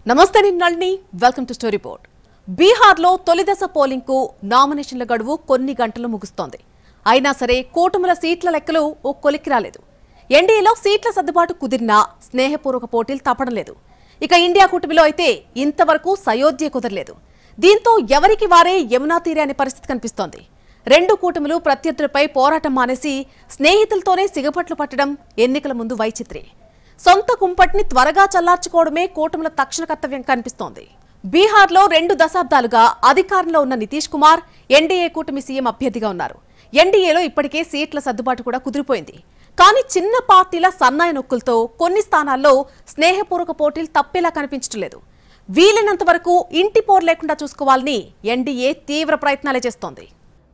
నమస్తే నిన్నల్ని welcome to story board. బీహార్లో తొలిదశ పోలింగ్కు నామినేషన్ల గడువు కొన్ని గంటలు ముగుస్తోంది. అయినా సరే కూటముల సీట్ల లెక్కలు ఓ కొలిక్కి రాలేదు. ఎన్డీఏలో సీట్ల సర్దుబాటు కుదిరినా స్నేహపూర్వక పోటీలు తప్పడం లేదు. ఇక ఇండియా కూటమిలో అయితే ఇంతవరకు సయోధ్య కుదరలేదు. దీంతో ఎవరికి వారే యమునా తీరే అనే పరిస్థితి కనిపిస్తోంది. రెండు కూటములు ప్రత్యర్థులపై పోరాటం మానేసి స్నేహితులతోనే సిగపట్లు పట్టడం ఎన్నికల ముందు వైచిత్రి. సొంత కుంపటిని త్వరగా చల్లార్చుకోవడమే కూటముల తక్షణ కర్తవ్యం కనిపిస్తోంది. బీహార్లో 2 దశాబ్దాలుగా అధికారంలో ఉన్న నితీష్ కుమార్ ఎన్డీఏ కూటమి సీఎం అభ్యర్థిగా ఉన్నారు. ఎన్డీఏలో ఇప్పటికే సీట్ల సర్దుబాటు కూడా కుదిరిపోయింది. కానీ చిన్న పార్టీల సన్నాయి నొక్కులతో కొన్ని స్థానాల్లో స్నేహపూర్వక పోటీలు తప్పేలా కనిపించడం లేదు. వీలైనంత వరకు ఇంటి పోరు లేకుండా చూసుకోవాలని ఎన్డీఏ తీవ్ర ప్రయత్నాలే చేస్తోంది.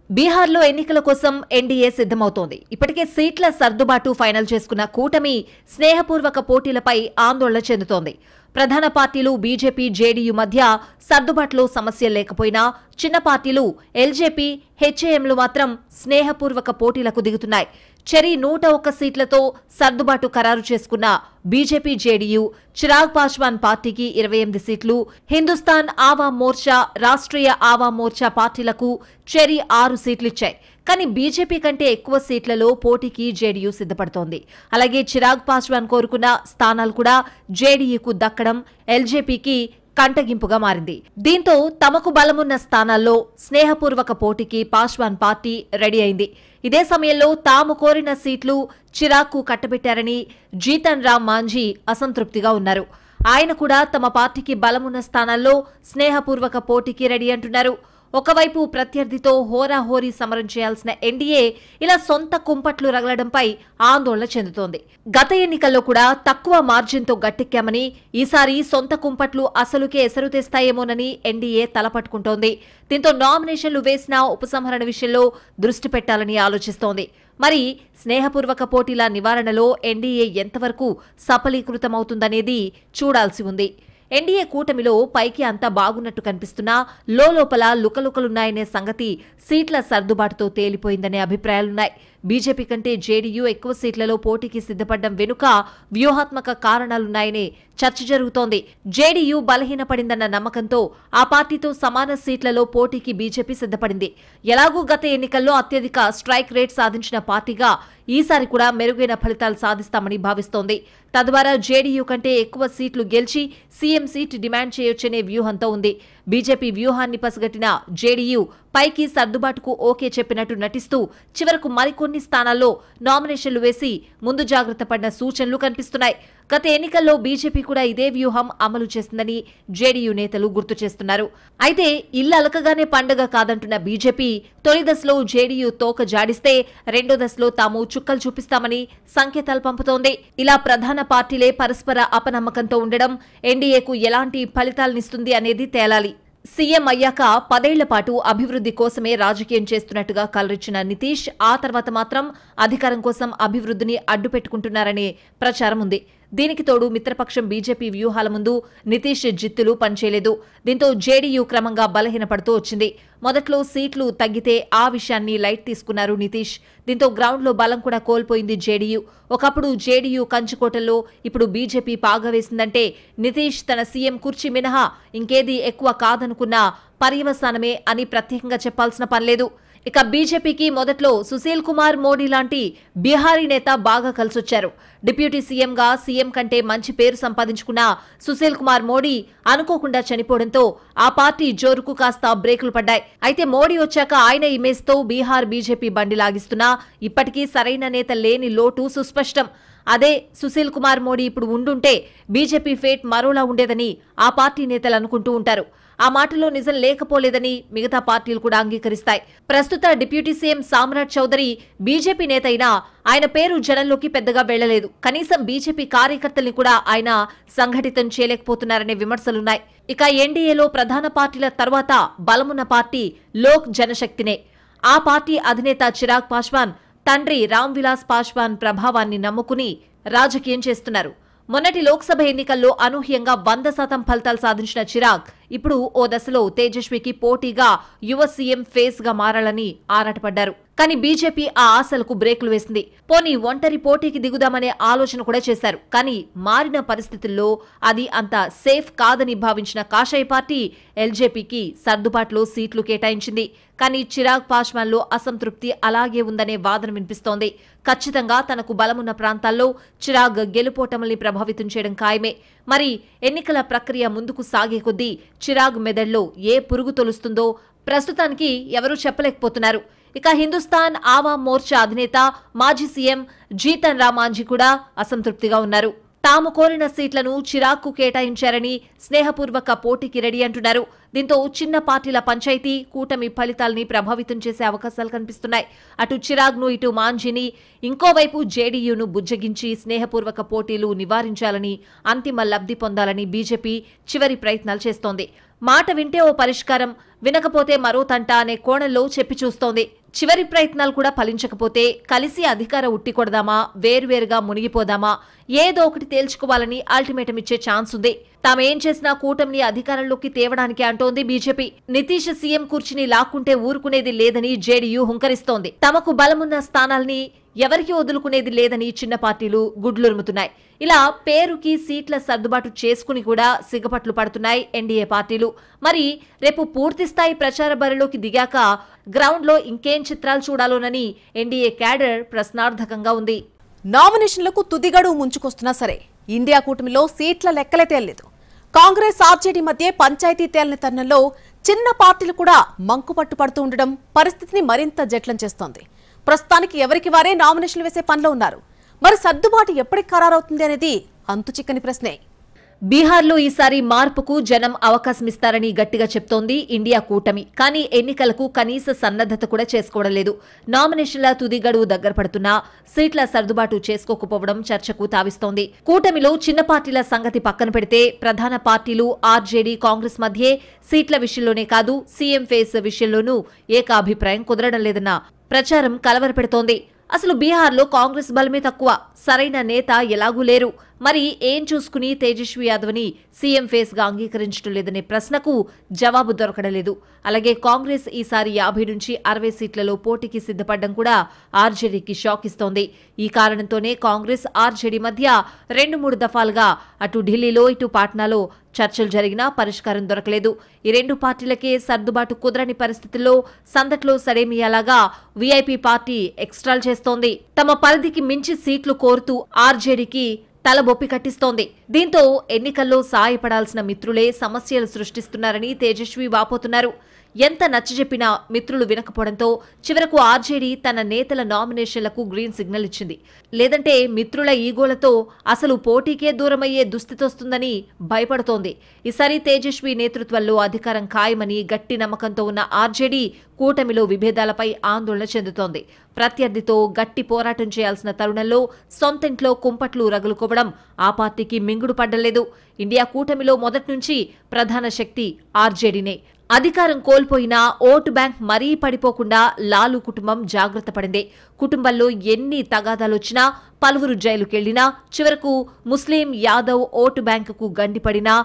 బీహార్లో ఎన్నికల కోసం ఎన్డీఏ సిద్ధమవుతోంది. ఇప్పటికే సీట్ల సర్దుబాటు ఫైనల్ చేసుకున్న కూటమి స్నేహపూర్వక పోటీలపై ఆందోళన చెందుతోంది. ప్రధాన పార్టీలు బీజేపీ, జేడీయూ మధ్య సర్దుబాటులో సమస్యలు లేకపోయినా చిన్న పార్టీలు ఎల్జేపీ, హెచ్ఏఎంలు మాత్రం స్నేహపూర్వక పోటీలకు దిగుతున్నాయి. చెరి 101 సీట్లతో సర్దుబాటు ఖరారు చేసుకున్న బీజేపీ, జేడీయూ, చిరాగ్ పాస్వాన్ పార్టీకి 28 సీట్లు, హిందుస్థాన్ ఆవాం మోర్చా, రాష్ట్రీయ ఆవాం మోర్చా పార్టీలకు చెరి 6 సీట్లిచ్చాయి. కానీ బీజేపీ కంటే ఎక్కువ సీట్లలో పోటీకి జేడీయూ సిద్ధపడుతోంది. అలాగే చిరాగ్ పాస్వాన్ కోరుకున్న స్థానాలు కూడా జేడీయూకు దక్కడం ఎల్జేపీకి కంటగింపుగా మారింది. దీంతో తమకు బలమున్న స్థానాల్లో స్నేహపూర్వక పోటీకి పాస్వాన్ పార్టీ రెడీ అయింది. ఇదే సమయంలో తాము కోరిన సీట్లు చిరాగ్కు కట్టబెట్టారని జీతన్ రామ్ మాంఝీ అసంతృప్తిగా ఉన్నారు. ఆయన కూడా తమ పార్టీకి బలమున్న స్థానాల్లో స్నేహపూర్వక పోటీకి రెడీ అంటున్నారు. ఒకవైపు ప్రత్యర్థితో హోరాహోరీ సమరం చేయాల్సిన ఎన్డీఏ ఇలా సొంత కుంపట్లు రగలడంపై ఆందోళన చెందుతోంది. గత ఎన్నికల్లో కూడా తక్కువ మార్జిన్తో గట్టెక్కామని ఈసారి సొంత కుంపట్లు అసలుకే ఎసరు తెస్తాయేమోనని ఎన్డీఏ తలపట్టుకుంటోంది. దీంతో నామినేషన్లు వేసిన ఉపసంహరణ విషయంలో దృష్టి పెట్టాలని ఆలోచిస్తోంది. మరి స్నేహపూర్వక పోటీల నివారణలో ఎన్డీఏ ఎంతవరకు సఫలీకృతమవుతుందనేది చూడాల్సి ఉంది. ఎన్డీఏ కూటమిలో పైకి అంతా బాగున్నట్టు కనిపిస్తున్నా లోపల లుకలుకలున్నాయనే సంగతి సీట్ల సర్దుబాటుతో తేలిపోయిందనే అభిప్రాయాలున్నాయి. బీజేపీ కంటే జేడీయూ ఎక్కువ సీట్లలో పోటీకి సిద్ధపడ్డం వెనుక వ్యూహాత్మక కారణాలున్నాయనే చర్చ జరుగుతోంది. జేడీయూ బలహీనపడిందన్న నమ్మకంతో ఆ పార్టీతో సమాన సీట్లలో పోటీకి బీజేపీ సిద్ధపడింది. ఎలాగూ గత ఎన్నికల్లో అత్యధిక స్ట్రైక్ రేట్ సాధించిన పార్టీగా ఈసారి కూడా మెరుగైన ఫలితాలు సాధిస్తామని భావిస్తోంది. తద్వారా జేడీయూ కంటే ఎక్కువ సీట్లు గెలిచి సీఎం సీట్ డిమాండ్ చేయొచ్చనే వ్యూహంతో ఉంది. బీజేపీ వ్యూహాన్ని పసిగట్టిన జేడీయూ పైకి సర్దుబాటుకు ఓకే చెప్పినట్టు నటిస్తూ చివరకు మరికొన్ని స్థానాల్లో నామినేషన్లు వేసి ముందు జాగ్రత్త పడిన సూచనలు కనిపిస్తున్నాయి. గత ఎన్నికల్లో బీజేపీ కూడా ఇదే వ్యూహం అమలు చేస్తుందని జేడీయూ నేతలు గుర్తు చేస్తున్నారు. అయితే ఇల్లు అలకగానే పండగ కాదంటున్న బీజేపీ తొలి దశలో జేడీయూ తోక జాడిస్తే రెండో దశలో తాము చుక్కలు చూపిస్తామని సంకేతాలు పంపుతోంది. ఇలా ప్రధాన పార్టీలే పరస్పర అపనమ్మకంతో ఉండడం ఎన్డీఏకు ఎలాంటి ఫలితాలనిస్తుంది అనేది తేలాలి. సీఎం అయ్యాక 10 ఏళ్ల పాటు అభివృద్ధి కోసమే రాజకీయం చేస్తున్నట్టుగా కలరిచ్చిన నితీష్ ఆ తర్వాత మాత్రం అధికారం కోసం అభివృద్ధిని అడ్డుపెట్టుకుంటున్నారనే ప్రచారం ఉంది. దీనికి తోడు మిత్రపక్షం బీజేపీ వ్యూహాల ముందు నితీష్ జిత్తులు పనిచేయలేదు. దీంతో జేడీయూ క్రమంగా బలహీనపడుతూ వచ్చింది. మొదట్లో సీట్లు తగ్గితే ఆ విషయాన్ని లైట్ తీసుకున్నారు నితీష్. దీంతో గ్రౌండ్లో బలం కూడా కోల్పోయింది జేడీయూ. ఒకప్పుడు జేడీయూ కంచుకోటల్లో ఇప్పుడు బీజేపీ పాగా వేసిందంటే నితీష్ తన సీఎం కుర్చీ మినహా ఇంకేదీ ఎక్కువ కాదనుకున్న పర్యవసానమే అని ప్రత్యేకంగా చెప్పాల్సిన పనిలేదు. ఇక బీజేపీకి మొదట్లో సుశీల్ కుమార్ మోడీ లాంటి బీహారీ నేత బాగా కలిసొచ్చారు. డిప్యూటీ సీఎంగా సీఎం కంటే మంచి పేరు సంపాదించుకున్న సుశీల్ కుమార్ మోడీ అనుకోకుండా చనిపోవడంతో ఆ పార్టీ జోరుకు కాస్త బ్రేకులు పడ్డాయి. అయితే మోడీ వచ్చాక ఆయన ఇమేజ్తో బీహార్ బీజేపీ బండి లాగిస్తున్నా ఇప్పటికీ సరైన నేత లేని లోటు సుస్పష్టం. అదే సుశీల్ కుమార్ మోడీ ఇప్పుడు ఉండుంటే బీజేపీ ఫేట్ మరోలా ఉండేదని ఆ పార్టీ నేతలు అనుకుంటూ ఉంటారు. ఆ మాటలో నిజం లేకపోలేదని మిగతా పార్టీలు కూడా అంగీకరిస్తాయి. ప్రస్తుత డిప్యూటీ సీఎం సామ్రాట్ చౌదరి బీజేపీ నేత అయినా ఆయన పేరు జనంలోకి పెద్దగా వెళ్లలేదు. కనీసం బీజేపీ కార్యకర్తల్ని కూడా ఆయన సంఘటితం చేయలేకపోతున్నారనే విమర్శలున్నాయి. ఇక ఎన్డీఏలో ప్రధాన పార్టీల తర్వాత బలమున్న పార్టీ లోక్ జనశక్తినే. ఆ పార్టీ అధినేత చిరాగ్ పాస్వాన్ తండ్రి రామ్ విలాస్ పాస్వాన్ ప్రభావాన్ని నమ్ముకుని రాజకీయం చేస్తున్నారు. మొన్నటి లోక్సభ ఎన్నికల్లో అనూహ్యంగా 100% ఫలితాలు సాధించిన చిరాగ్ ఇప్పుడు ఓ దశలో తేజస్వికి పోటీగా యువ సీఎం ఫేస్ గా మారాలని ఆరాటపడ్డారు. కానీ బీజేపీ ఆ ఆశలకు బ్రేకులు వేసింది. పోనీ ఒంటరి పోటీకి దిగుదామనే ఆలోచన కూడా చేశారు. కానీ మారిన పరిస్థితుల్లో అది అంత సేఫ్ కాదని భావించిన కాషాయ పార్టీ ఎల్జేపీకి సర్దుబాటులో సీట్లు కేటాయించింది. కానీ చిరాగ్ పాస్వాన్లో అసంతృప్తి అలాగే ఉందనే వాదన వినిపిస్తోంది. ఖచ్చితంగా తనకు బలమున్న ప్రాంతాల్లో చిరాగ్ గెలుపోటముల్ని ప్రభావితం చేయడం ఖాయమే. మరి ఎన్నికల ప్రక్రియ ముందుకు సాగే కొద్దీ చిరాగ్ మెదడులో ఏ పురుగు తొలుస్తుందో ప్రస్తుతానికి ఎవరూ చెప్పలేకపోతున్నారు. ఇక హిందుస్థాన్ ఆవాం మోర్చా అధినేత మాజీ సీఎం జీతన్ రామ్ మాంఝీ కూడా అసంతృప్తిగా ఉన్నారు. తాము కోరిన సీట్లను చిరాగ్కు కేటాయించారని స్నేహపూర్వక పోటీకి రెడీ అంటున్నారు. దీంతో చిన్న పార్టీల పంచాయతీ కూటమి ఫలితాల్ని ప్రభావితం చేసే అవకాశాలు కనిపిస్తున్నాయి. అటు చిరాగ్ను ఇటు మాంఝీని ఇంకోవైపు జేడీయూను బుజ్జగించి స్నేహపూర్వక పోటీలు నివారించాలని అంతిమ లబ్ధి పొందాలని బీజేపీ చివరి ప్రయత్నాలు చేస్తోంది. మాట వింటే ఓ పరిష్కారం, వినకపోతే మరో తంట అనే కోణంలో చెప్పి చూస్తోంది. చివరి ప్రయత్నాలు కూడా ఫలించకపోతే కలిసి అధికార ఉట్టి కొడదామా, వేర్వేరుగా మునిగిపోదామా, ఏదో ఒకటి తేల్చుకోవాలని అల్టిమేటం ఇచ్చే ఛాన్స్ ఉంది. తామేం చేసినా కూటమిని అధికారంలోకి తేవడానికి అంటోంది బీజేపీ. నితీష్ సీఎం కుర్చీని లాక్కుంటే ఊరుకునేది లేదని జేడీయూ హుంకరిస్తోంది. తమకు బలమున్న స్థానాల్ని ఎవరికి వదులుకునేది లేదని చిన్న పార్టీలు గుడ్లురుముతున్నాయి. ఇలా పేరుకి సీట్ల సర్దుబాటు చేసుకుని కూడా సిగపట్లు పడుతున్నాయి ఎన్డీఏ పార్టీలు. మరి రేపు పూర్తిస్థాయి ప్రచార బరిలోకి దిగాక గ్రౌండ్లో ఇంకేం చిత్రాలు చూడాలోనని ఎన్డీఏ క్యాడర్ ప్రశ్నార్థకంగా ఉంది. నామినేషన్లకు తుదిగడువు ముంచుకొస్తున్నా సరే ఇండియా కూటమిలో సీట్ల లెక్కలే తేలలేదు. కాంగ్రెస్ ఆర్జేడీ మధ్య పంచాయతీ తేలిన తరుణంలో చిన్న పార్టీలు కూడా మంకుపట్టు పడుతూ ఉండడం పరిస్థితిని మరింత జట్లం చేస్తోంది. ప్రస్తుతానికి ఎవరికి వారే నామినేషన్లు వేసే పనిలో ఉన్నారు. మరి సర్దుబాటు ఎప్పటికి ఖరారవుతుంది అనేది అంతుచిక్కని ప్రశ్నే. బీహార్లో ఈసారి మార్పుకు జనం అవకాశమిస్తారని గట్టిగా చెప్తోంది ఇండియా కూటమి. కానీ ఎన్నికలకు కనీస సన్నద్ధత కూడా చేసుకోవడం లేదు. నామినేషన్ల తుది గడువు దగ్గర పడుతున్నా సీట్ల సర్దుబాటు చేసుకోకపోవడం చర్చకు తావిస్తోంది. కూటమిలో చిన్న పార్టీల సంగతి పక్కన పెడితే ప్రధాన పార్టీలు ఆర్జేడీ, కాంగ్రెస్ మధ్యే సీట్ల విషయంలోనే కాదు సీఎం ఫేస్ విషయంలోనూ ఏకాభిప్రాయం కుదరడం లేదన్న ప్రచారం కలవరపెడుతోంది. అసలు బీహార్లో కాంగ్రెస్ బలమే తక్కువ, సరైన నేత ఎలాగూ లేరు. మరి ఏం చూసుకుని తేజస్వి యాదవ్ని సీఎం ఫేస్ గా అంగీకరించడం లేదనే ప్రశ్నకు జవాబు దొరకడం లేదు. అలాగే కాంగ్రెస్ ఈసారి 50 నుంచి 60 సీట్లలో పోటీకి సిద్ధపడడం కూడా ఆర్జేడీకి షాక్ ఇస్తోంది. ఈ కారణంతోనే కాంగ్రెస్ ఆర్జేడీ మధ్య 2-3 దఫాలుగా అటు ఢిల్లీలో ఇటు పాట్నాలో చర్చలు జరిగినా పరిష్కారం దొరకలేదు. ఈ రెండు పార్టీలకే సర్దుబాటు కుదరని పరిస్థితుల్లో సందట్లో సడేమియాలాగా వీఐపీ పార్టీ ఎక్స్ట్రాల్ చేస్తోంది. తమ పరిధికి మించి సీట్లు కోరుతూ ఆర్జేడీకి తలబొప్పి కట్టిస్తోంది. దీంతో ఎన్నికల్లో సాయపడాల్సిన మిత్రులే సమస్యలు సృష్టిస్తున్నారని తేజస్వి వాపోతున్నారు. ఎంత నచ్చజెప్పినా మిత్రులు వినకపోవడంతో చివరకు ఆర్జేడీ తన నేతల నామినేషన్లకు గ్రీన్ సిగ్నల్ ఇచ్చింది. లేదంటే మిత్రుల ఈగోలతో అసలు పోటీకే దూరమయ్యే దుస్థితొస్తుందని భయపడుతోంది. ఈసారి తేజస్వి నేతృత్వంలో అధికారం ఖాయమని గట్టి నమ్మకంతో ఉన్న ఆర్జేడీ కూటమిలో విభేదాలపై ఆందోళన చెందుతోంది. ప్రత్యర్థితో గట్టి పోరాటం చేయాల్సిన తరుణంలో సొంతింట్లో కుంపట్లు రగులుకోవడం ఆ పార్టీకి మింగుడు పడ్డలేదు. ఇండియా కూటమిలో మొదటి నుంచి ప్రధాన శక్తి ఆర్జేడీనే. అధికారం కోల్పోయినా ఓటు బ్యాంక్ మరీ పడిపోకుండా లాలు కుటుంబం జాగ్రత్త పడింది. కుటుంబంలో ఎన్ని తగాదాలొచ్చినా, పలువురు జైలుకెళ్లినా, చివరకు ముస్లిం యాదవ్ ఓటు బ్యాంకుకు గండిపడినా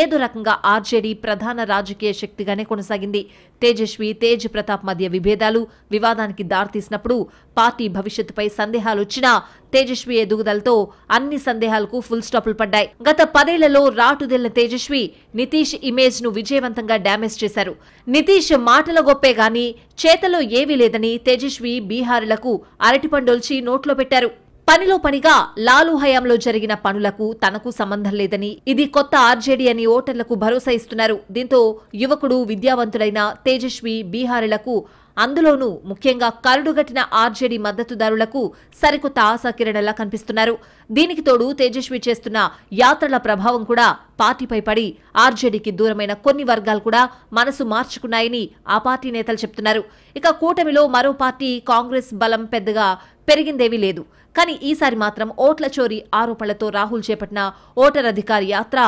ఏదో రకంగా ఆర్జేడీ ప్రధాన రాజకీయ శక్తిగానే కొనసాగింది. తేజస్వి, తేజ్ ప్రతాప్ మధ్య విభేదాలు వివాదానికి దారితీసినప్పుడు పార్టీ భవిష్యత్తుపై సందేహాలొచ్చినా తేజస్వి ఎదుగుదలతో అన్ని సందేహాలకు ఫుల్ స్టాపులు పడ్డాయి. గత 10 ఏళ్లలో రాటుదేలిన తేజస్వి నితీష్ ఇమేజ్ ను విజయవంతంగా డ్యామేజ్ చేశారు. నితీష్ మాటల గొప్పే గాని చేతలో ఏవీ లేదని తేజస్వి బీహారులకు అరటిపండొల్చి నోట్లో పెట్టారు. పనిలో పనిగా లాలు హయాంలో జరిగిన పనులకు తనకు సంబంధం లేదని, ఇది కొత్త ఆర్జేడీ అని ఓటర్లకు భరోసా ఇస్తున్నారు. దీంతో యువకుడు, విద్యావంతుడైన తేజస్వి బీహారులకు, అందులోనూ ముఖ్యంగా కరుడుగట్టిన ఆర్జేడీ మద్దతుదారులకు సరికొత్త ఆశాకిరణలా కనిపిస్తున్నారు. దీనికి తోడు తేజస్వి చేస్తున్న యాత్రల ప్రభావం కూడా పార్టీపై పడి ఆర్జేడీకి దూరమైన కొన్ని వర్గాలు కూడా మనసు మార్చుకున్నాయని ఆ పార్టీ నేతలు చెప్తున్నారు. ఇక కూటమిలో మరో పార్టీ కాంగ్రెస్ బలం పెద్దగా పెరిగిందేవీ లేదు. కానీ ఈసారి మాత్రం ఓట్ల చోరీ ఆరోపణలతో రాహుల్ చేపట్టిన ఓటర్ అధికార్ యాత్ర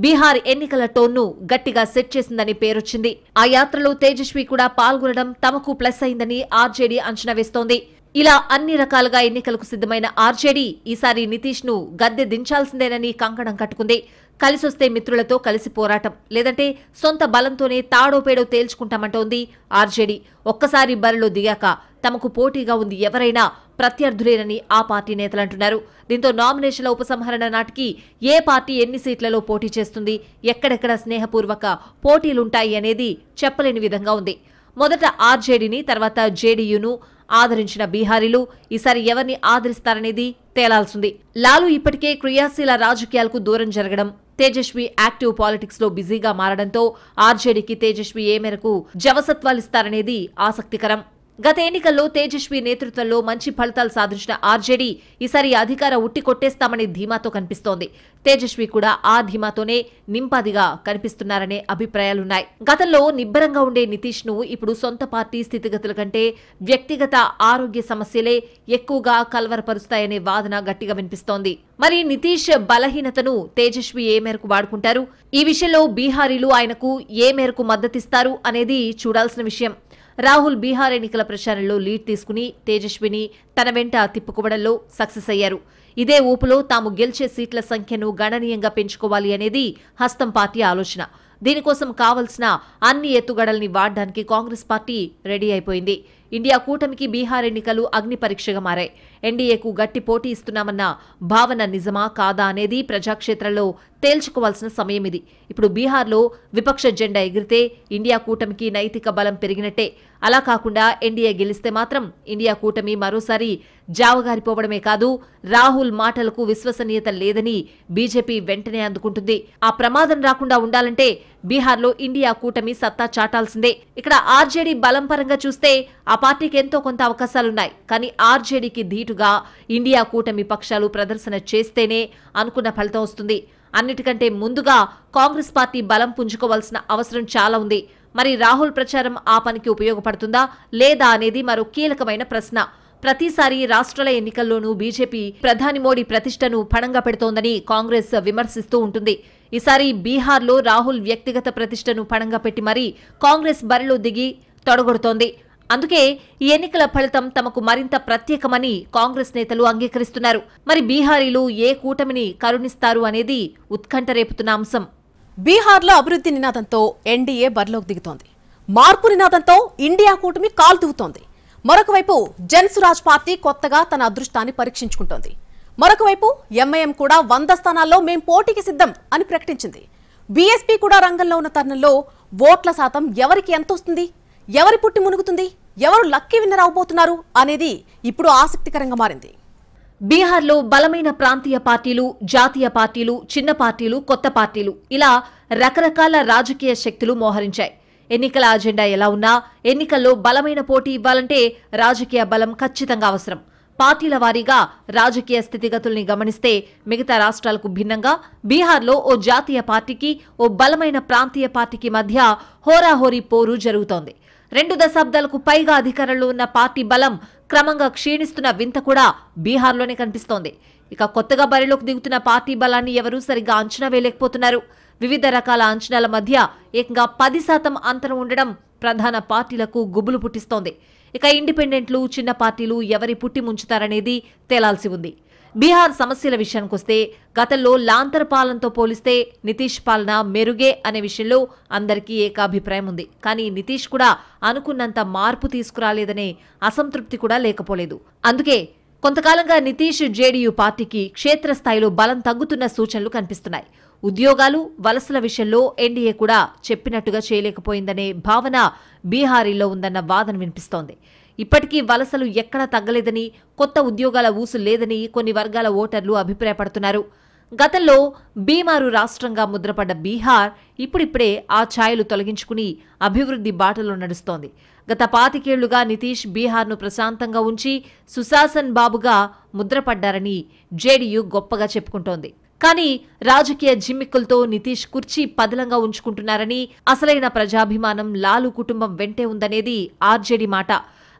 బీహార్ ఎన్నికల టోన్ను గట్టిగా సెట్ చేసిందని పేరొచ్చింది. ఆ యాత్రలో తేజస్వి కూడా పాల్గొనడం తమకు ప్లస్ అయిందని ఆర్జేడీ అంచనా వేస్తోంది. ఇలా అన్ని రకాలుగా ఎన్నికలకు సిద్ధమైన ఆర్జేడీ ఈసారి నితీష్ ను గద్దె దించాల్సిందేనని కంకణం కట్టుకుంది. కలిసొస్తే మిత్రులతో కలిసి పోరాటం, లేదంటే సొంత బలంతోనే తాడోపేడో తేల్చుకుంటామంటోంది ఆర్జేడీ. ఒక్కసారి బరిలో దిగాక తమకు పోటీగా ఉంది ఎవరైనా ప్రత్యర్థులేనని ఆ పార్టీ నేతలంటున్నారు. దీంతో నామినేషన్ల ఉపసంహరణ నాటికి ఏ పార్టీ ఎన్ని సీట్లలో పోటీ చేస్తుంది, ఎక్కడెక్కడ స్నేహపూర్వక పోటీలుంటాయి అనేది చెప్పలేని విధంగా ఉంది. మొదట ఆర్జేడీని, తర్వాత జేడీయూను ఆదరించిన బీహారీలు ఈసారి ఎవరిని ఆదరిస్తారనేది తేలాల్సింది. లాలూ ఇప్పటికే క్రియాశీల రాజకీయాలకు దూరం జరగడం, తేజస్వి యాక్టివ్ పాలిటిక్స్ లో బిజీగా మారడంతో ఆర్జేడీకి తేజస్వి ఏ మేరకు జవసత్వాలిస్తారనేది ఆసక్తికరం. గత ఎన్నికల్లో తేజస్వి నేతృత్వంలో మంచి ఫలితాలు సాధించిన ఆర్జేడీ ఈసారి అధికార ఉట్టి కొట్టేస్తామనే ధీమాతో కనిపిస్తోంది. తేజస్వి కూడా ఆ ధీమాతోనే నింపాదిగా కనిపిస్తున్నారనే అభిప్రాయాలున్నాయి. గతంలో నిబ్బరంగా ఉండే నితీష్ ను ఇప్పుడు సొంత పార్టీ స్థితిగతుల కంటే వ్యక్తిగత ఆరోగ్య సమస్యలే ఎక్కువగా కలవరపరుస్తాయనే వాదన గట్టిగా వినిపిస్తోంది. మరి నితీష్ బలహీనతను తేజస్వి ఏ మేరకు వాడుకుంటారు? ఈ విషయంలో బీహారీలు ఆయనకు ఏ మేరకు మద్దతిస్తారు అనేది చూడాల్సిన విషయం. రాహుల్ బీహార్ ఎన్నికల ప్రచారంలో లీడ్ తీసుకుని తేజస్విని తన వెంట తిప్పుకోవడంలో సక్సెస్ అయ్యారు. ఇదే ఊపులో తాము గెలిచే సీట్ల సంఖ్యను గణనీయంగా పెంచుకోవాలి అనేది హస్తం పార్టీ ఆలోచన. దీనికోసం కావలసిన అన్ని ఎత్తుగడల్ని వాడడానికి కాంగ్రెస్ పార్టీ రెడీ అయిపోయింది. ఇండియా కూటమికి బీహార్ ఎన్నికలు అగ్ని పరీక్షగా మారాయి. ఎన్డీఏకు గట్టి పోటీ ఇస్తున్నామన్న భావన నిజమా కాదా అనేది ప్రజాక్షేత్రంలో తేల్చుకోవాల్సిన సమయం ఇది. ఇప్పుడు బీహార్లో విపక్ష జెండా ఎగిరితే ఇండియా కూటమికి నైతిక బలం పెరిగినట్టే. అలా కాకుండా ఎన్డీఏ గెలిస్తే మాత్రం ఇండియా కూటమి మరోసారి జావగారిపోవడమే కాదు, రాహుల్ మాటలకు విశ్వసనీయత లేదని బీజేపీ వెంటనే అందుకుంటుంది. ఆ ప్రమాదం రాకుండా ఉండాలంటే బీహార్లో ఇండియా కూటమి సత్తా చాటాల్సిందే. ఇక్కడ ఆర్జేడీ బలం పరంగా చూస్తే ఆ పార్టీకి ఎంతో కొంత అవకాశాలున్నాయి. కానీ ఆర్జేడీకి ధీటుగా ఇండియా కూటమి పక్షాలు ప్రదర్శన చేస్తేనే అనుకున్న ఫలితం వస్తుంది. అన్నిటికంటే ముందుగా కాంగ్రెస్ పార్టీ బలం పుంజుకోవాల్సిన అవసరం చాలా ఉంది. మరి రాహుల్ ప్రచారం ఆ పనికి ఉపయోగపడుతుందా లేదా అనేది మరో కీలకమైన ప్రశ్న. ప్రతిసారి రాష్ట్రాల ఎన్నికల్లోనూ బీజేపీ ప్రధాని మోడీ ప్రతిష్టను పణంగా పెడుతోందని కాంగ్రెస్ విమర్శిస్తూ ఉంటుంది. ఈసారి బీహార్లో రాహుల్ వ్యక్తిగత ప్రతిష్టను పణంగా పెట్టి మరీ కాంగ్రెస్ బరిలో దిగి తొడగొడుతోంది. అందుకే ఈ ఎన్నికల ఫలితం తమకు మరింత ప్రత్యేకమని కాంగ్రెస్ నేతలు అంగీకరిస్తున్నారు. మరి బీహారీలు ఏ కూటమిని కరుణిస్తారు అనేది ఉత్కంఠ రేపుతున్న అంశం. బీహార్లో అభివృద్ధి నినాదంతో ఎన్డీఏ బరిలోకి దిగుతోంది. మార్పు నినాదంతో ఇండియా కూటమి కాలు దిగుతోంది. మరొకవైపు జన్సురాజ్ పార్టీ కొత్తగా తన అదృష్టాన్ని పరీక్షించుకుంటోంది. మరొకవైపు ఎంఐఎం కూడా 100 స్థానాల్లో మేం పోటీకి సిద్ధం అని ప్రకటించింది. బీఎస్పీ కూడా రంగంలో ఉన్న తరుణంలో ఓట్ల శాతం ఎవరికి ఎంత వస్తుంది, ఎవరి పుట్టి మునుగుతుంది, ఎవరు లక్కీ విన్నర్ అవబోతున్నారు అనేది ఇప్పుడు ఆసక్తికరంగా మారింది. బీహార్లో బలమైన ప్రాంతీయ పార్టీలు, జాతీయ పార్టీలు, చిన్న పార్టీలు, కొత్త పార్టీలు ఇలా రకరకాల రాజకీయ శక్తులు మోహరించాయి. ఎన్నికల అజెండా ఎలా ఉన్నా ఎన్నికల్లో బలమైన పోటీ ఇవ్వాలంటే రాజకీయ బలం ఖచ్చితంగా అవసరం. పార్టీల వారీగా రాజకీయ స్థితిగతుల్ని గమనిస్తే మిగతా రాష్ట్రాలకు భిన్నంగా బీహార్లో ఓ జాతీయ పార్టీకి, ఓ బలమైన ప్రాంతీయ పార్టీకి మధ్య హోరాహోరీ పోరు జరుగుతోంది. 2 దశాబ్దాలకు పైగా అధికారంలో ఉన్న పార్టీ బలం క్రమంగా క్షీణిస్తున్న వింత కూడా బీహార్లోనే కనిపిస్తోంది. ఇక కొత్తగా బరిలోకి దిగుతున్న పార్టీ బలాన్ని ఎవరూ సరిగ్గా అంచనా వేయలేకపోతున్నారు. వివిధ రకాల అంచనాల మధ్య ఏకంగా 10% అంతరం ఉండడం ప్రధాన పార్టీలకు గుబులు పుట్టిస్తోంది. ఇక ఇండిపెండెంట్లు, చిన్న పార్టీలు ఎవరి పుట్టి ముంచుతారనేది తేలాల్సి ఉంది. బీహార్ సమస్యల విషయానికొస్తే గతంలో లాంతర్ పాలనతో పోలిస్తే నితీష్ పాలన మెరుగే అనే విషయంలో అందరికీ ఏకాభిప్రాయం ఉంది. కానీ నితీష్ కూడా అనుకున్నంత మార్పు తీసుకురాలేదనే అసంతృప్తి కూడా లేకపోలేదు. అందుకే కొంతకాలంగా నితీష్ జేడీయూ పార్టీకి క్షేత్రస్థాయిలో బలం తగ్గుతున్న సూచనలు కనిపిస్తున్నాయి. ఉద్యోగాలు, వలసల విషయంలో ఎన్డీఏ కూడా చెప్పినట్టుగా చేయలేకపోయిందనే భావన బీహారీలో ఉందన్న వాదన వినిపిస్తోంది. ఇప్పటికీ వలసలు ఎక్కడా తగ్గలేదని, కొత్త ఉద్యోగాల ఊసు లేదని కొన్ని వర్గాల ఓటర్లు అభిప్రాయపడుతున్నారు. గతంలో బీమారు రాష్ట్రంగా ముద్రపడ్డ బీహార్ ఇప్పుడిప్పుడే ఆ ఛాయలు తొలగించుకుని అభివృద్ధి బాటలో నడుస్తోంది. గత 25 ఏళ్లుగా నితీష్ బీహార్ను ప్రశాంతంగా ఉంచి సుశాసన్ బాబుగా ముద్రపడ్డారని జేడీయూ గొప్పగా చెప్పుకుంటోంది. కానీ రాజకీయ జిమ్మిక్కులతో నితీష్ కుర్చీ పదిలంగా ఉంచుకుంటున్నారని, అసలైన ప్రజాభిమానం లాలూ కుటుంబం వెంటే ఉందనేది ఆర్జేడీ మాట.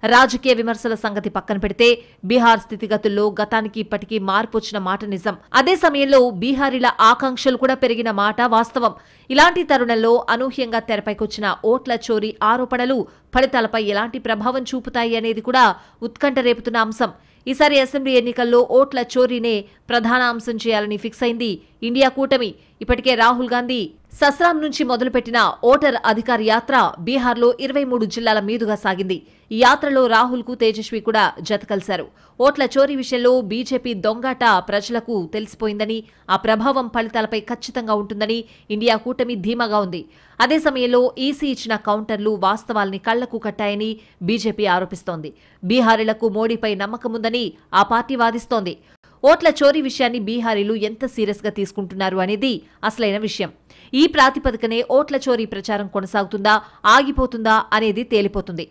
రాజకీయ విమర్శల సంగతి పక్కన పెడితే బీహార్ స్థితిగతుల్లో గతానికి ఇప్పటికీ మార్పు వచ్చిన మాట నిజం. అదే సమయంలో బీహారీల ఆకాంక్షలు కూడా పెరిగిన మాట వాస్తవం. ఇలాంటి తరుణంలో అనూహ్యంగా తెరపైకొచ్చిన ఓట్ల చోరీ ఆరోపణలు ఫలితాలపై ఎలాంటి ప్రభావం చూపుతాయి అనేది కూడా ఉత్కంఠ రేపుతున్న అంశం. ఈసారి అసెంబ్లీ ఎన్నికల్లో ఓట్ల చోరీనే ప్రధాన అంశం చేయాలని ఫిక్స్ అయింది ఇండియా కూటమి. ఇప్పటికే రాహుల్ గాంధీ సస్రాం నుంచి మొదలుపెట్టిన ఓటర్ అధికార యాత్ర బీహార్లో 23 జిల్లాల మీదుగా సాగింది. ఈ యాత్రలో రాహుల్ కు తేజస్వి కూడా జత కలిశారు. ఓట్ల చోరీ విషయంలో బీజేపీ దొంగాట ప్రజలకు తెలిసిపోయిందని, ఆ ప్రభావం ఫలితాలపై ఖచ్చితంగా ఉంటుందని ఇండియా కూటమి ధీమాగా ఉంది. అదే సమయంలో ఈసీ ఇచ్చిన కౌంటర్లు వాస్తవాల్ని కళ్లకు కట్టాయని బీజేపీ ఆరోపిస్తోంది. బీహారీలకు మోడీపై నమ్మకముందని ఆ పార్టీ వాదిస్తోంది. ఓట్ల చోరీ విషయాన్ని బీహారీలు ఎంత సీరియస్ గా తీసుకుంటున్నారు అనేది అసలైన విషయం. ఈ ప్రాతిపదికనే ఓట్ల చోరీ ప్రచారం కొనసాగుతుందా, ఆగిపోతుందా అనేది తేలిపోతుంది.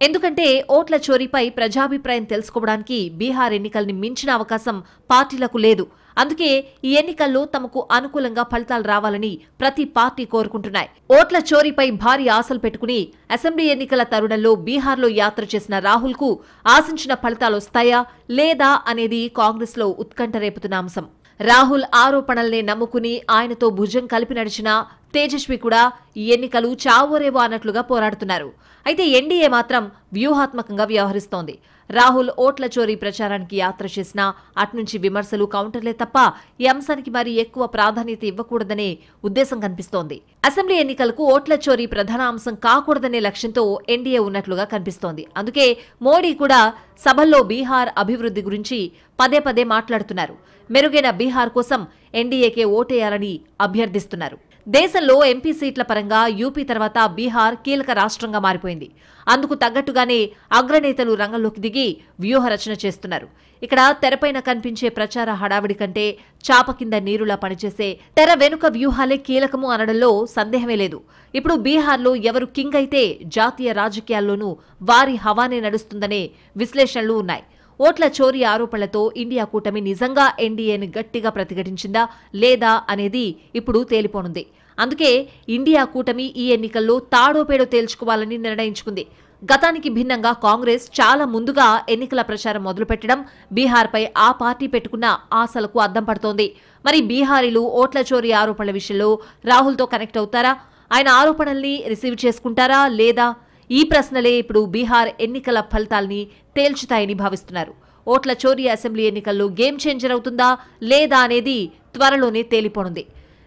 ఎందుకంటే ఓట్ల చోరీపై ప్రజాభిప్రాయం తెలుసుకోవడానికి బీహార్ ఎన్నికల్ని మించిన అవకాశం పార్టీలకు లేదు. అందుకే ఈ ఎన్నికల్లో తమకు అనుకూలంగా ఫలితాలు రావాలని ప్రతి పార్టీ కోరుకుంటున్నాయి. ఓట్ల చోరీపై భారీ ఆశలు పెట్టుకుని అసెంబ్లీ ఎన్నికల తరుణంలో బీహార్లో యాత్ర చేసిన రాహుల్ కు ఆశించిన ఫలితాలొస్తాయా లేదా అనేది కాంగ్రెస్ లో ఉత్కంఠ రేపుతున్న అంశం. రాహుల్ ఆరోపణల్నే నమ్ముకుని ఆయనతో భుజం కలిపి నడిచిన తేజస్వి కూడా ఈ ఎన్నికలు చావోరేవో అన్నట్లుగా పోరాడుతున్నారు. అయితే ఎన్డీఏ మాత్రం వ్యూహాత్మకంగా వ్యవహరిస్తోంది. రాహుల్ ఓట్ల చోరీ ప్రచారానికి యాత్ర చేసినా అట్నుంచి విమర్శలు, కౌంటర్లే తప్ప ఈ అంశానికి మరీ ఎక్కువ ప్రాధాన్యత ఇవ్వకూడదనే ఉద్దేశం కనిపిస్తోంది. అసెంబ్లీ ఎన్నికలకు ఓట్ల చోరీ ప్రధాన అంశం కాకూడదనే లక్ష్యంతో ఎన్డీఏ ఉన్నట్లుగా కనిపిస్తోంది. అందుకే మోడీ కూడా సభల్లో బీహార్ అభివృద్ధి గురించి పదే పదే మాట్లాడుతున్నారు. మెరుగైన బీహార్ కోసం ఎన్డీఏకే ఓటేయాలని అభ్యర్థిస్తున్నారు. దేశంలో ఎంపీ సీట్ల పరంగా యూపీ తర్వాత బీహార్ కీలక రాష్ట్రంగా మారిపోయింది. అందుకు తగ్గట్టుగానే అగ్రనేతలు రంగంలోకి దిగి వ్యూహరచన చేస్తున్నారు. ఇక్కడ తెరపైన కనిపించే ప్రచార హడావిడి కంటే చాప కింద నీరులా పనిచేసే తెర వెనుక వ్యూహాలే కీలకము అనడంలో సందేహమే లేదు. ఇప్పుడు బీహార్లో ఎవరు కింగ్ అయితే జాతీయ రాజకీయాల్లోనూ వారి హవానే నడుస్తుందనే విశ్లేషణలు ఉన్నాయి. ఓట్ల చోరీ ఆరోపణలతో ఇండియా కూటమి నిజంగా ఎన్డీఏని గట్టిగా ప్రతిఘటించిందా లేదా అనేది ఇప్పుడు తేలిపోనుంది. అందుకే ఇండియా కూటమి ఈ ఎన్నికల్లో తాడోపేడో తేల్చుకోవాలని నిర్ణయించుకుంది. గతానికి భిన్నంగా కాంగ్రెస్ చాలా ముందుగా ఎన్నికల ప్రచారం మొదలుపెట్టడం బీహార్పై ఆ పార్టీ పెట్టుకున్న ఆశలకు అద్దం పడుతోంది. మరి బీహారీలు ఓట్ల చోరీ ఆరోపణల విషయంలో రాహుల్తో కనెక్ట్ అవుతారా? ఆయన ఆరోపణల్ని రిసీవ్ చేసుకుంటారా లేదా? ఈ ప్రశ్నలే ఇప్పుడు బీహార్ ఎన్నికల ఫలితాల్ని తేల్చుతాయని భావిస్తున్నారు. ఓట్ల చోరీ అసెంబ్లీ ఎన్నికల్లో గేమ్ చేంజర్ అవుతుందా లేదా అనేది త్వరలోనే తేలిపోనుంది.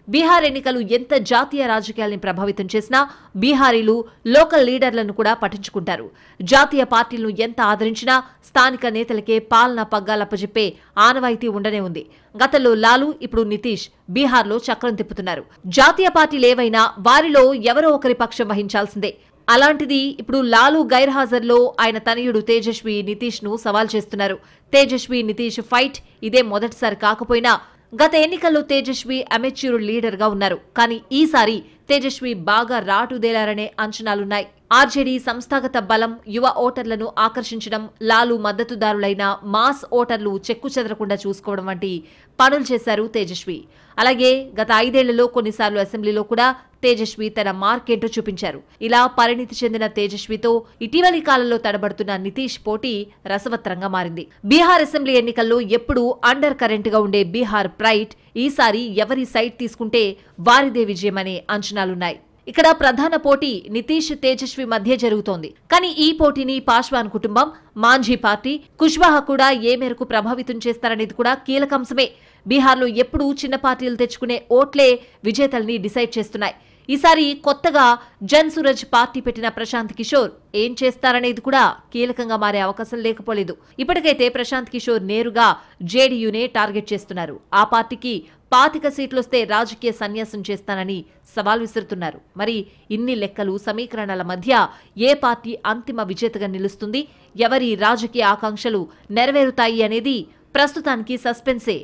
బీహార్ ఎన్నికలు ఎంత జాతీయ రాజకీయాల్ని ప్రభావితం చేసినా బీహారీలు లోకల్ లీడర్లను కూడా పట్టించుకుంటారు. జాతీయ పార్టీలను ఎంత ఆదరించినా స్థానిక నేతలకే పాలన పగ్గాలప్పజెప్పే ఆనవాయితీ ఉండనే ఉంది. గతంలో లాలూ, ఇప్పుడు నితీష్ బీహార్లో చక్రం తిప్పుతున్నారు. జాతీయ పార్టీలేవైనా వారిలో ఎవరో ఒకరి పక్షం వహించాల్సిందే. అలాంటిది ఇప్పుడు లాలూ గైర్హాజరులో ఆయన తనయుడు తేజస్వి నితీష్ ను సవాల్ చేస్తున్నారు. తేజస్వి నితీష్ ఫైట్ ఇదే మొదటిసారి కాకపోయినా గత ఎన్నికల్లో తేజస్వి అమెచ్యూర్ లీడర్ గా ఉన్నారు. కానీ ఈసారి తేజస్వి బాగా రాటుదేలారనే అంచనాలున్నాయి. ఆర్జేడీ సంస్థాగత బలం, యువ ఓటర్లను ఆకర్షించడం, లాలూ మద్దతుదారులైన మాస్ ఓటర్లు చెక్కుచెదరకుండా చూసుకోవడం వంటి పనులు చేశారు తేజస్వి. అలాగే గత 5 ఏళ్లలో కొన్నిసార్లు అసెంబ్లీలో కూడా తేజస్వి తన మార్కేంటో చూపించారు. ఇలా పరిణితి చెందిన తేజస్వితో ఇటీవలి కాలంలో తడబడుతున్న నితీష్ పోటీ రసవత్రంగా మారింది. బీహార్ అసెంబ్లీ ఎన్నికల్లో ఎప్పుడూ అండర్ కరెంట్ గా ఉండే బీహార్ ప్రైడ్ ఈసారి ఎవరి సైడ్ తీసుకుంటే వారిదే విజయమనే అంచనాలున్నాయి. ఇక్కడ ప్రధాన పోటీ నితీష్, తేజస్వి మధ్య జరుగుతోంది. కానీ ఈ పోటీని పాశ్వాన్ కుటుంబం, మాంఝీ పార్టీ, కుష్వాహా కూడా ఏ మేరకు ప్రభావితం చేస్తారనేది కూడా కీలకాంశమే. బీహార్లో ఎప్పుడూ చిన్న పార్టీలు తెచ్చుకునే ఓట్లే విజేతల్ని డిసైడ్ చేస్తున్నాయి. ఈసారి కొత్తగా జన్ సూరజ్ పార్టీ పెట్టిన ప్రశాంత్ కిషోర్ ఏం చేస్తారనేది కూడా కీలకంగా మారే అవకాశం లేకపోలేదు. ఇప్పటికైతే ప్రశాంత్ కిషోర్ నేరుగా జేడీయూనే టార్గెట్ చేస్తున్నారు. ఆ పార్టీకి 25 సీట్లొస్తే రాజకీయ సన్యాసం చేస్తానని సవాల్ విసురుతున్నారు. మరి ఇన్ని లెక్కలు, సమీకరణల మధ్య ఏ పార్టీ అంతిమ విజేతగా నిలుస్తుంది, ఎవరి రాజకీయ ఆకాంక్షలు నెరవేరుతాయి అనేది ప్రస్తుతానికి సస్పెన్సే.